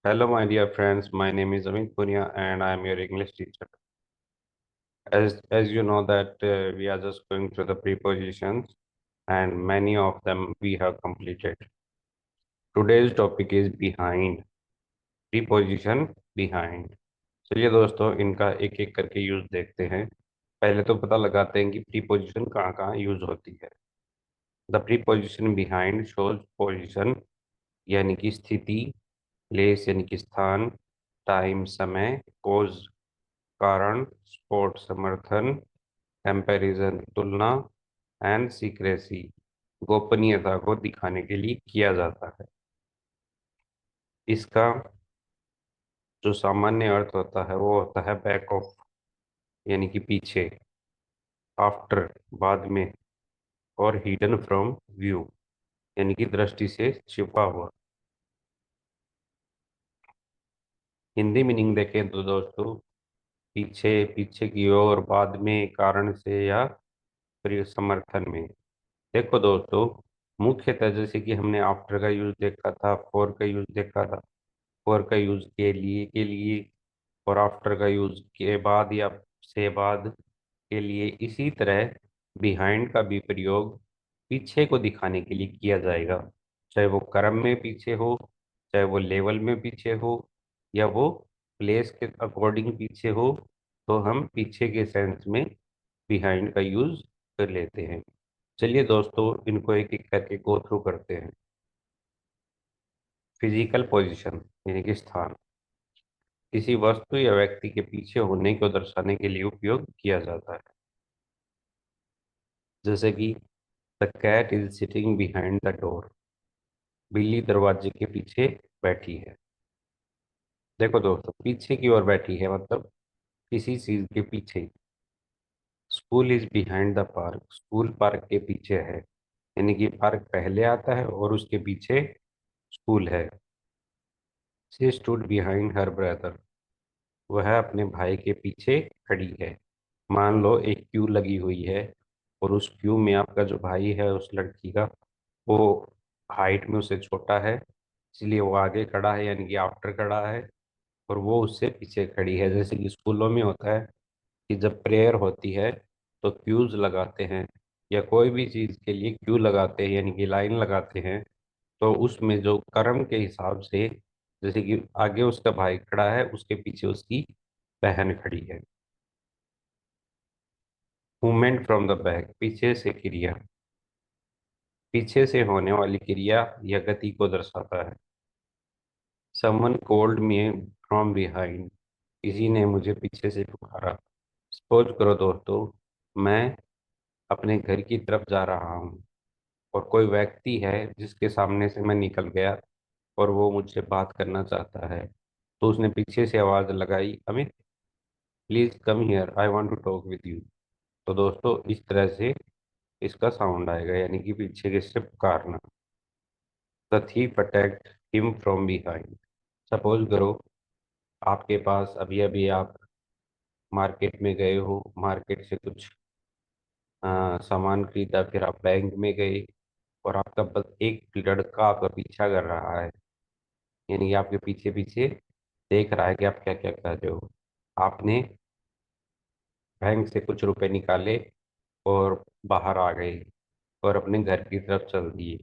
Hello, my dear friends. My name is Amit Punia, and I am your English teacher. As you know that we are just going through the prepositions, and many of them we have completed. Today's topic is behind. Preposition behind. चलिए दोस्तों, इनका एक एक करके use देखते हैं। पहले तो पता लगाते हैं कि प्रीपोजिशन कहाँ कहाँ यूज होती है। The preposition behind shows position, यानी कि स्थिति, प्लेस यानी कि स्थान, टाइम समय, कोज कारण, स्पोर्ट समर्थन, कंपैरिजन तुलना, एंड सीक्रेसी गोपनीयता को दिखाने के लिए किया जाता है। इसका जो सामान्य अर्थ होता है वो होता है बैक ऑफ, यानी कि पीछे, आफ्टर बाद में, और हिडन फ्रॉम व्यू यानी कि दृष्टि से छिपा हुआ। हिंदी मीनिंग देखें तो दोस्तों, पीछे, पीछे की ओर, बाद में, कारण से, या फिर समर्थन में। देखो दोस्तों, मुख्यतः जैसे कि हमने आफ्टर का यूज देखा था, फॉर का यूज देखा था, फॉर का यूज के लिए और आफ्टर का यूज के बाद या से बाद के लिए, इसी तरह बिहाइंड का भी प्रयोग पीछे को दिखाने के लिए किया जाएगा। चाहे वो क्रम में पीछे हो, चाहे वो लेवल में पीछे हो, या वो प्लेस के अकॉर्डिंग पीछे हो, तो हम पीछे के सेंस में बिहाइंड का यूज कर लेते हैं। चलिए दोस्तों, इनको एक एक करके गो थ्रू करते हैं। फिजिकल पोजीशन यानी कि स्थान, किसी वस्तु या व्यक्ति के पीछे होने को दर्शाने के लिए उपयोग किया जाता है। जैसे कि the cat is sitting behind the door, बिल्ली दरवाजे के पीछे बैठी है। देखो दोस्तों, पीछे की ओर बैठी है मतलब किसी चीज के पीछे। School is behind the park, school park के पीछे है, यानी कि पार्क पहले आता है और उसके पीछे स्कूल है। She stood behind her brother, वह अपने भाई के पीछे खड़ी है। मान लो एक क्यू लगी हुई है, और उस क्यू में आपका जो भाई है उस लड़की का, वो हाइट में उससे छोटा है, इसलिए वो आगे खड़ा है, यानी कि आफ्टर खड़ा है, और वो उससे पीछे खड़ी है। जैसे कि स्कूलों में होता है कि जब प्रेयर होती है तो क्यूज लगाते हैं, या कोई भी चीज़ के लिए क्यू लगाते हैं, यानी कि लाइन लगाते हैं। तो उसमें जो कर्म के हिसाब से, जैसे कि आगे उसका भाई खड़ा है, उसके पीछे उसकी बहन खड़ी है। मूवमेंट फ्रॉम द बैक, पीछे से क्रिया, पीछे से होने वाली क्रिया या गति को दर्शाता है। Someone cold me from behind, किसी ने मुझे पीछे से पुकारा। सपोज करो दोस्तों, मैं अपने घर की तरफ जा रहा हूँ, और कोई व्यक्ति है जिसके सामने से मैं निकल गया, और वो मुझसे बात करना चाहता है। तो उसने पीछे से आवाज़ लगाई, Amit please come here, I want to talk with you. तो दोस्तों, इस तरह से इसका साउंड आएगा, यानी कि पीछे के से पुकारना। The thief attacked him from behind, suppose करो आपके पास अभी अभी आप मार्केट में गए हो, मार्केट से कुछ सामान खरीदा, फिर आप बैंक में गए, और आपका बस एक लड़का आपका पीछा कर रहा है, यानी कि आपके पीछे पीछे देख रहा है कि आप क्या क्या कर रहे हो। आपने बैंक से कुछ रुपए निकाले और बाहर आ गए, और अपने घर की तरफ चल दिए।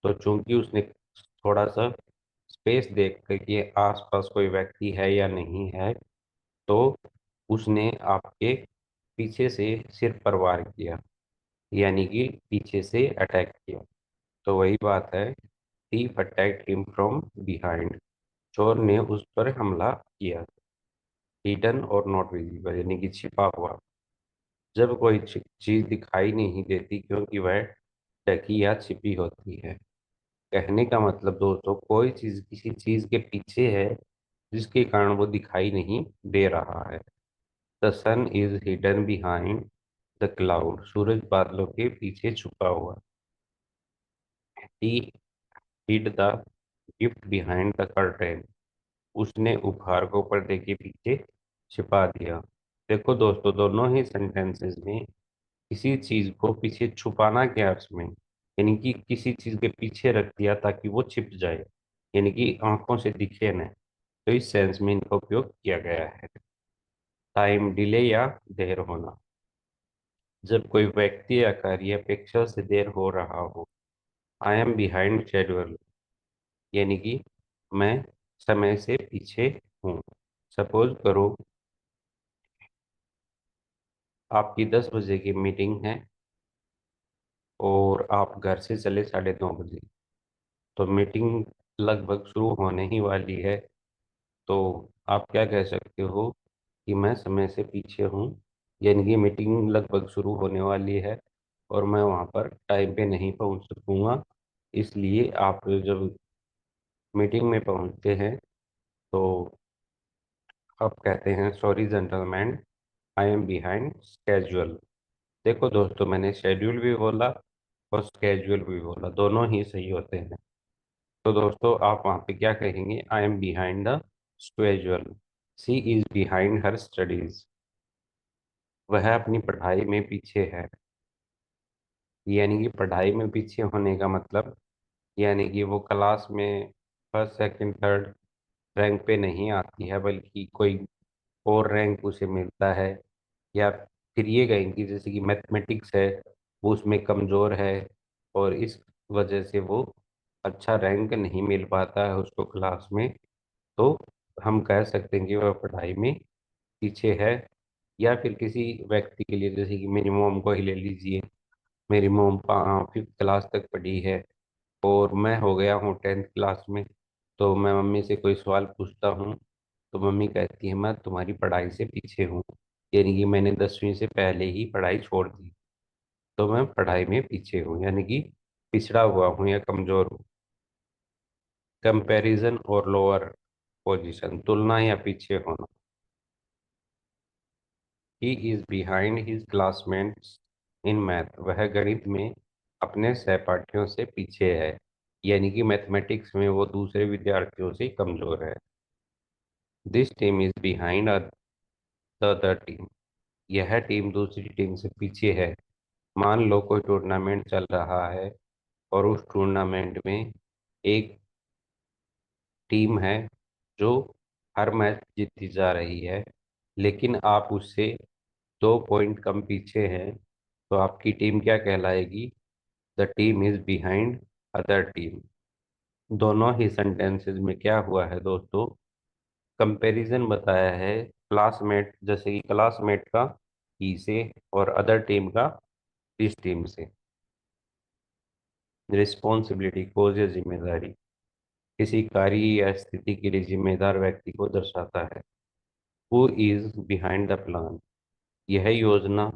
तो चूंकि उसने थोड़ा सा स्पेस देख कर कि आसपास कोई व्यक्ति है या नहीं है, तो उसने आपके पीछे से सिर पर वार किया, यानी कि पीछे से अटैक किया। तो वही बात है, thief attacked him from behind, चोर ने उस पर हमला किया। हिडन और नॉट विजिबल, यानी कि छिपा हुआ, जब कोई चीज दिखाई नहीं देती क्योंकि वह ढकी या छिपी होती है। कहने का मतलब दोस्तों, कोई चीज किसी चीज के पीछे है जिसके कारण वो दिखाई नहीं दे रहा है। The sun is hidden behind the cloud, सूरज बादलों के पीछे छुपा हुआ। He hid the gift behind the curtain, उसने उपहार को पर्दे के पीछे छिपा दिया। देखो दोस्तों, दोनों ही सेंटेंसेस में किसी चीज को पीछे छुपाना के अर्थ में, यानी कि किसी चीज के पीछे रख दिया ताकि वो छिप जाए, यानी कि आंखों से दिखे न। तो इस सेंस में इनका उपयोग किया गया है। टाइम डिले या देर होना, जब कोई व्यक्ति या कार्य अपेक्षा से देर हो रहा हो। आई एम बिहाइंड शेड्यूल, यानी कि मैं समय से पीछे हूँ। सपोज करो आपकी 10 बजे की मीटिंग है और आप घर से चले 9:30 बजे, तो मीटिंग लगभग शुरू होने ही वाली है। तो आप क्या कह सकते हो कि मैं समय से पीछे हूँ, यानी कि मीटिंग लगभग शुरू होने वाली है और मैं वहाँ पर टाइम पे नहीं पहुँच सकूँगा। इसलिए आप जब मीटिंग में पहुँचते हैं तो आप कहते हैं sorry gentleman, I am behind schedule. देखो दोस्तों, मैंने शेड्यूल भी बोला और स्केड्यूल भी बोला, दोनों ही सही होते हैं। तो दोस्तों आप वहाँ पे क्या कहेंगे, I am behind the schedule. She is behind her studies, वह अपनी पढ़ाई में पीछे है। यानी कि पढ़ाई में पीछे होने का मतलब, यानी कि वो क्लास में फर्स्ट सेकंड थर्ड रैंक पे नहीं आती है, बल्कि कोई और रैंक उसे मिलता है। या फिर ये कहेंगे जैसे कि मैथमेटिक्स है, वो उसमें कमज़ोर है और इस वजह से वो अच्छा रैंक नहीं मिल पाता है उसको क्लास में। तो हम कह सकते हैं कि वह पढ़ाई में पीछे है। या फिर किसी व्यक्ति के लिए, जैसे कि मेरी मोम को ही ले लीजिए। मेरी मोम 5th क्लास तक पढ़ी है और मैं हो गया हूँ 10th क्लास में। तो मैं मम्मी से कोई सवाल पूछता हूँ तो मम्मी कहती है मैं तुम्हारी पढ़ाई से पीछे हूँ, यानी कि मैंने 10वीं से पहले ही पढ़ाई छोड़ दी। तो मैं पढ़ाई में पीछे हूँ, यानी कि पिछड़ा हुआ हूँ या कमज़ोर हूँ। कंपैरिजन और लोअर पोजीशन, तुलना या पीछे होना। He is behind his classmates in math, वह गणित में अपने सहपाठियों से पीछे है, यानी कि मैथमेटिक्स में वो दूसरे विद्यार्थियों से कमजोर है। This team is behind the other team, यह टीम दूसरी टीम से पीछे है। मान लो कोई टूर्नामेंट चल रहा है और उस टूर्नामेंट में एक टीम है जो हर मैच जीतती जा रही है, लेकिन आप उससे 2 पॉइंट कम पीछे हैं। तो आपकी टीम क्या कहलाएगी, the team is behind other team. दोनों ही सेंटेंसेस में क्या हुआ है दोस्तों, कंपैरिजन बताया है क्लासमेट, जैसे कि क्लासमेट का ही से और अदर टीम का इस टीम से। रिस्पॉन्सिबिलिटी कोज या जिम्मेदारी, किसी कार्य या स्थिति के लिए जिम्मेदार व्यक्ति को दर्शाता है। Who is behind the plan, यह योजना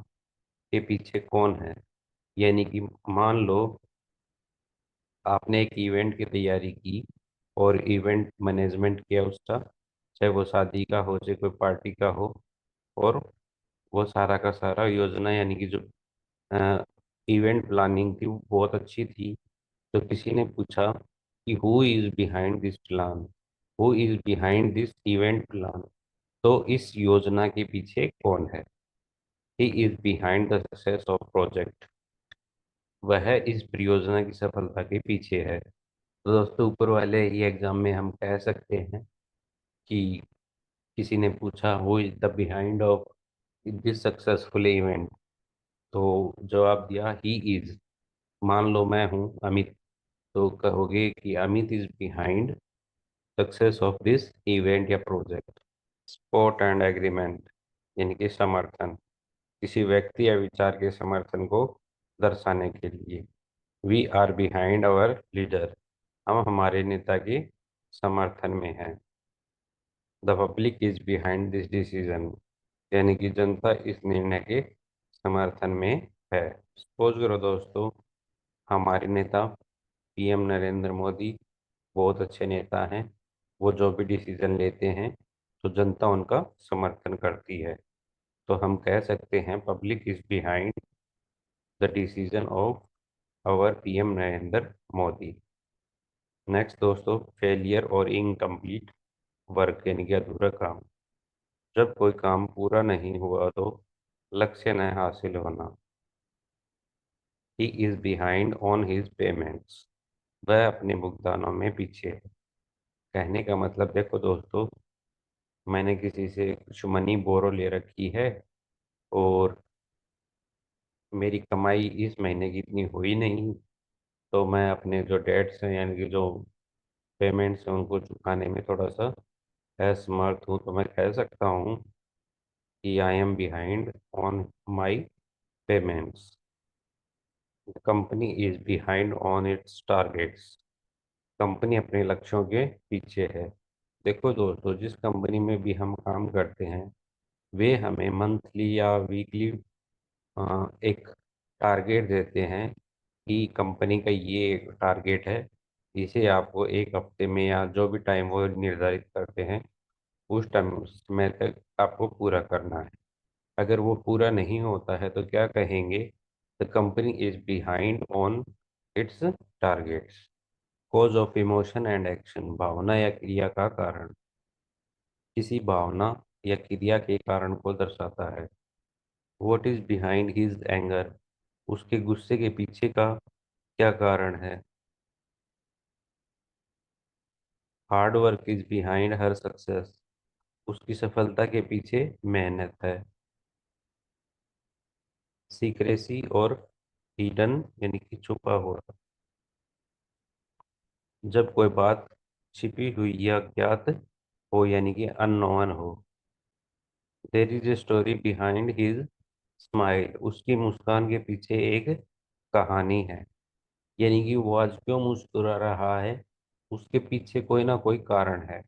के पीछे कौन है। यानी कि मान लो आपने एक इवेंट की तैयारी की और इवेंट मैनेजमेंट किया उसका, चाहे वो शादी का हो चाहे कोई पार्टी का हो, और वो सारा का सारा योजना, यानी कि जो इवेंट प्लानिंग थी वो बहुत अच्छी थी। तो किसी ने पूछा कि who is behind this plan, who is behind this event plan, तो इस योजना के पीछे कौन है। He is behind the success of project, वह इस परियोजना की सफलता के पीछे है। तो दोस्तों ऊपर वाले ही एग्जाम में हम कह सकते हैं कि किसी ने पूछा who is the behind of this successful event, तो जवाब दिया ही इज। मान लो मैं हूँ अमित, तो कहोगे कि Amit is behind success of this event या प्रोजेक्ट। सपोर्ट एंड एग्रीमेंट, यानी कि समर्थन, किसी व्यक्ति या विचार के समर्थन को दर्शाने के लिए। We are behind our leader, हम हमारे नेता के समर्थन में हैं। The public is behind this decision, यानी कि जनता इस निर्णय के समर्थन में है। सपोज करो दोस्तों, हमारे नेता पीएम नरेंद्र मोदी बहुत अच्छे नेता हैं। वो जो भी डिसीजन लेते हैं तो जनता उनका समर्थन करती है। तो हम कह सकते हैं public is behind the decision of our PM Narendra Modi. Next दोस्तों, फेलियर और इनकम्प्लीट वर्क, यानी कि अधूरा काम। जब कोई काम पूरा नहीं हुआ तो लक्ष्य न हासिल होना। He is behind on his payments, वह अपने भुगतानों में पीछे है। कहने का मतलब देखो दोस्तों, मैंने किसी से कुछ मनी बोरो ले रखी है और मेरी कमाई इस महीने की इतनी हुई नहीं, तो मैं अपने जो डेट्स हैं यानी कि जो पेमेंट्स हैं उनको चुकाने में थोड़ा सा असमर्थ हूँ। तो मैं कह सकता हूँ कि आई am behind on my payments. Company is behind on its targets. Company अपने लक्ष्यों के पीछे है। देखो दोस्तों, जिस कंपनी में भी हम काम करते हैं वे हमें मंथली या वीकली एक टारगेट देते हैं कि कंपनी का ये एक टारगेट है, इसे आपको एक हफ्ते में या जो भी टाइम वो निर्धारित करते हैं उस टाइम समय तक आपको पूरा करना है। अगर वो पूरा नहीं होता है तो क्या कहेंगे? The company is behind on its targets. Cause of emotion and action, भावना या क्रिया का कारण। किसी भावना या क्रिया के कारण को दर्शाता है। What is behind his anger, उसके गुस्से के पीछे का क्या कारण है? Hard work is behind her success, उसकी सफलता के पीछे मेहनत है। सीक्रेसी और हिडन यानी कि छुपा हुआ, जब कोई बात छिपी हुई या ज्ञात हो यानी कि अननोन हो। There is a story behind his smile, उसकी मुस्कान के पीछे एक कहानी है। यानी कि वो आज क्यों मुस्कुरा रहा है, उसके पीछे कोई ना कोई कारण है।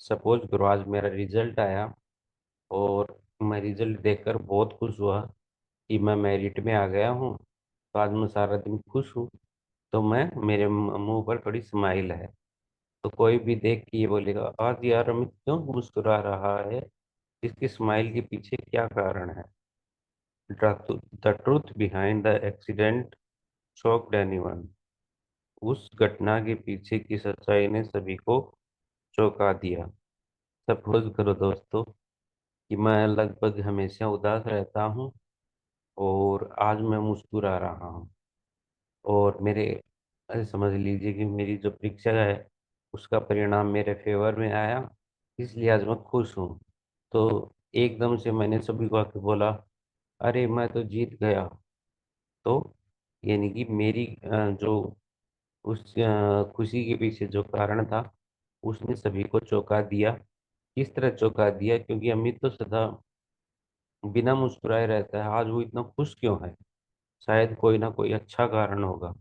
सपोज करो आज मेरा रिजल्ट आया और मैं रिजल्ट देखकर बहुत खुश हुआ कि मैं मेरिट में आ गया हूँ, तो आज मैं सारा दिन खुश हूँ। तो मैं मेरे मुंह पर थोड़ी स्माइल है। तो कोई भी देख के ये बोलेगा आज यार अमित क्यों मुस्कुरा रहा है, इसकी स्माइल के पीछे क्या कारण है? The truth behind the accident shocked anyone, उस घटना के पीछे की सच्चाई ने सभी को चौंका दिया। सपोज करो दोस्तों कि मैं लगभग हमेशा उदास रहता हूँ और आज मैं मुस्कुरा रहा हूँ, और मेरे समझ लीजिए कि मेरी जो परीक्षा है उसका परिणाम मेरे फेवर में आया, इसलिए आज मैं खुश हूँ। तो एकदम से मैंने सभी को आके बोला अरे मैं तो जीत गया। तो यानी कि मेरी जो उस खुशी के पीछे जो कारण था उसने सभी को चौंका दिया। किस तरह चौंका दिया? क्योंकि अमित तो सदा बिना मुस्कुराए रहता है, आज वो इतना खुश क्यों है? शायद कोई ना कोई अच्छा कारण होगा।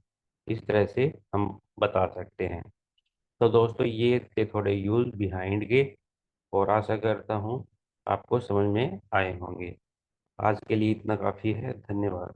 इस तरह से हम बता सकते हैं। तो दोस्तों, ये थे थोड़े यूज बिहाइंड के, और आशा करता हूँ आपको समझ में आए होंगे। आज के लिए इतना काफ़ी है। धन्यवाद।